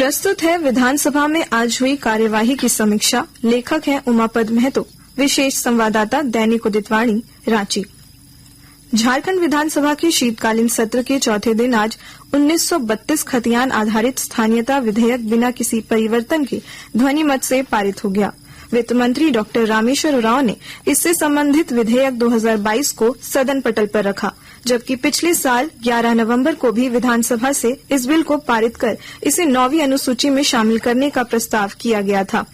प्रस्तुत है विधानसभा में आज हुई कार्यवाही की समीक्षा। लेखक हैं उमापद महतो, विशेष संवाददाता दैनिक उदितवाणी रांची। झारखंड विधानसभा के शीतकालीन सत्र के चौथे दिन आज 1932 खतियान आधारित स्थानीयता विधेयक बिना किसी परिवर्तन के ध्वनि मत से पारित हो गया। वित्त मंत्री डॉक्टर रामेश्वर उरांव ने इससे संबंधित विधेयक 2022 को सदन पटल पर रखा, जबकि पिछले साल 11 नवंबर को भी विधानसभा से इस बिल को पारित कर इसे 9वीं अनुसूची में शामिल करने का प्रस्ताव किया गया था।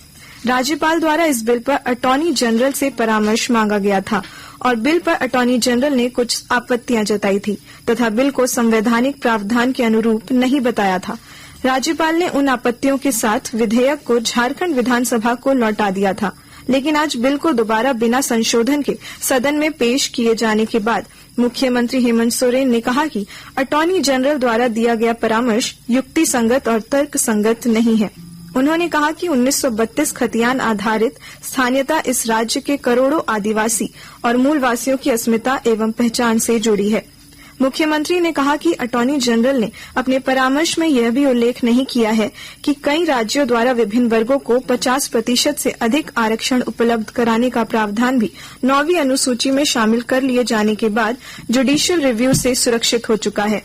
राज्यपाल द्वारा इस बिल पर अटॉर्नी जनरल से परामर्श मांगा गया था और बिल पर अटॉर्नी जनरल ने कुछ आपत्तियां जताई थी तथा बिल को संवैधानिक प्रावधान के अनुरूप नहीं बताया था। राज्यपाल ने उन आपत्तियों के साथ विधेयक को झारखंड विधानसभा को लौटा दिया था, लेकिन आज बिल को दोबारा बिना संशोधन के सदन में पेश किए जाने के बाद मुख्यमंत्री हेमंत सोरेन ने कहा कि अटॉर्नी जनरल द्वारा दिया गया परामर्श युक्तिसंगत और तर्कसंगत नहीं है। उन्होंने कहा कि 1932 खतियान आधारित स्थानीयता इस राज्य के करोड़ों आदिवासी और मूलवासियों की अस्मिता एवं पहचान से जुड़ी है। मुख्यमंत्री ने कहा कि अटॉर्नी जनरल ने अपने परामर्श में यह भी उल्लेख नहीं किया है कि कई राज्यों द्वारा विभिन्न वर्गों को 50% से अधिक आरक्षण उपलब्ध कराने का प्रावधान भी 9वीं अनुसूची में शामिल कर लिए जाने के बाद जुडिशियल रिव्यू से सुरक्षित हो चुका है।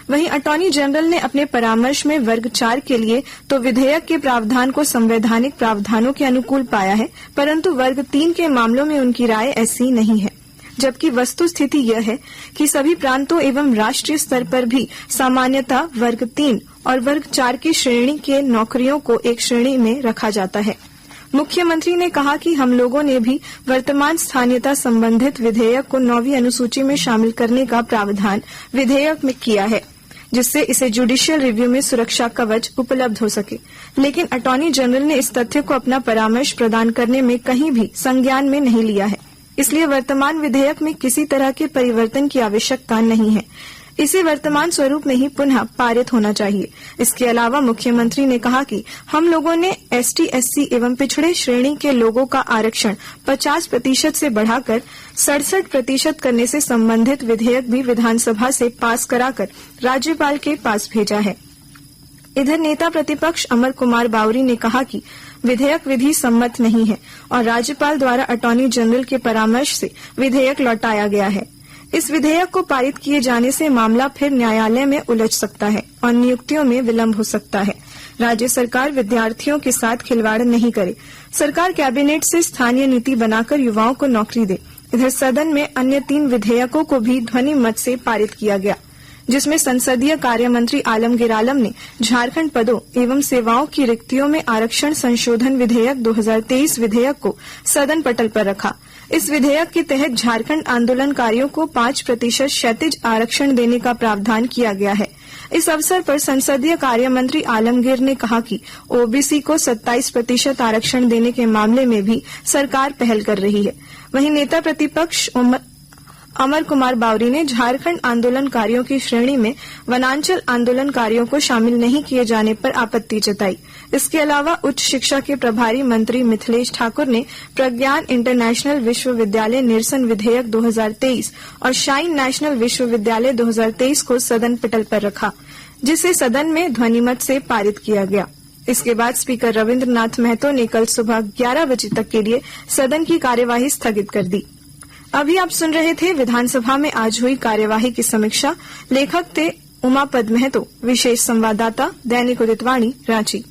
वहीं अटॉर्नी जनरल ने अपने परामर्श में वर्ग 4 के लिए तो विधेयक के प्रावधान को संवैधानिक प्रावधानों के अनुकूल पाया है, परंतु वर्ग 3 के मामलों में उनकी राय ऐसी नहीं है। जबकि वस्तु स्थिति यह है कि सभी प्रांतों एवं राष्ट्रीय स्तर पर भी सामान्यतः वर्ग 3 और वर्ग 4 की श्रेणी के नौकरियों को एक श्रेणी में रखा जाता है। मुख्यमंत्री ने कहा कि हम लोगों ने भी वर्तमान स्थानीयता संबंधित विधेयक को 9वीं अनुसूची में शामिल करने का प्रावधान विधेयक में किया है, जिससे इसे जुडिशियल रिव्यू में सुरक्षा कवच उपलब्ध हो सके। लेकिन अटॉर्नी जनरल ने इस तथ्य को अपना परामर्श प्रदान करने में कहीं भी संज्ञान में नहीं लिया है, इसलिए वर्तमान विधेयक में किसी तरह के परिवर्तन की आवश्यकता नहीं है। इसे वर्तमान स्वरूप में ही पुनः पारित होना चाहिए। इसके अलावा मुख्यमंत्री ने कहा कि हम लोगों ने एसटी, एससी एवं पिछड़े श्रेणी के लोगों का आरक्षण 50% से बढ़ाकर 67% करने से संबंधित विधेयक भी विधानसभा से पास कराकर राज्यपाल के पास भेजा है। इधर नेता प्रतिपक्ष अमर कुमार बावरी ने कहा कि विधेयक विधि सम्मत नहीं है और राज्यपाल द्वारा अटॉर्नी जनरल के परामर्श से विधेयक लौटाया गया है। इस विधेयक को पारित किए जाने से मामला फिर न्यायालय में उलझ सकता है और नियुक्तियों में विलंब हो सकता है। राज्य सरकार विद्यार्थियों के साथ खिलवाड़ नहीं करे। सरकार कैबिनेट से स्थानीय नीति बनाकर युवाओं को नौकरी दे। इधर सदन में अन्य 3 विधेयकों को भी ध्वनि मत से पारित किया गया, जिसमें संसदीय कार्य मंत्री आलमगीर आलम ने झारखंड पदों एवं सेवाओं की रिक्तियों में आरक्षण संशोधन विधेयक 2023 विधेयक को सदन पटल पर रखा। इस विधेयक के तहत झारखंड आंदोलनकारियों को 5% क्षैतिज आरक्षण देने का प्रावधान किया गया है। इस अवसर पर संसदीय कार्य मंत्री आलमगीर ने कहा कि ओबीसी को 27% आरक्षण देने के मामले में भी सरकार पहल कर रही है। वहीं नेता प्रतिपक्ष अमर कुमार बावरी ने झारखंड आंदोलनकारियों की श्रेणी में वनांचल आंदोलनकारियों को शामिल नहीं किए जाने पर आपत्ति जताई। इसके अलावा उच्च शिक्षा के प्रभारी मंत्री मिथिलेश ठाकुर ने प्रज्ञान इंटरनेशनल विश्वविद्यालय निरसन विधेयक 2023 और शाइन नेशनल विश्वविद्यालय 2023 को सदन पटल पर रखा, जिसे सदन में ध्वनिमत से पारित किया गया। इसके बाद स्पीकर रविन्द्रनाथ महतो ने कल सुबह 11 बजे तक के लिए सदन की कार्यवाही स्थगित कर दी। अभी आप सुन रहे थे विधानसभा में आज हुई कार्यवाही की समीक्षा। लेखक थे उमापद महतो, विशेष संवाददाता दैनिक उदितवाणी रांची।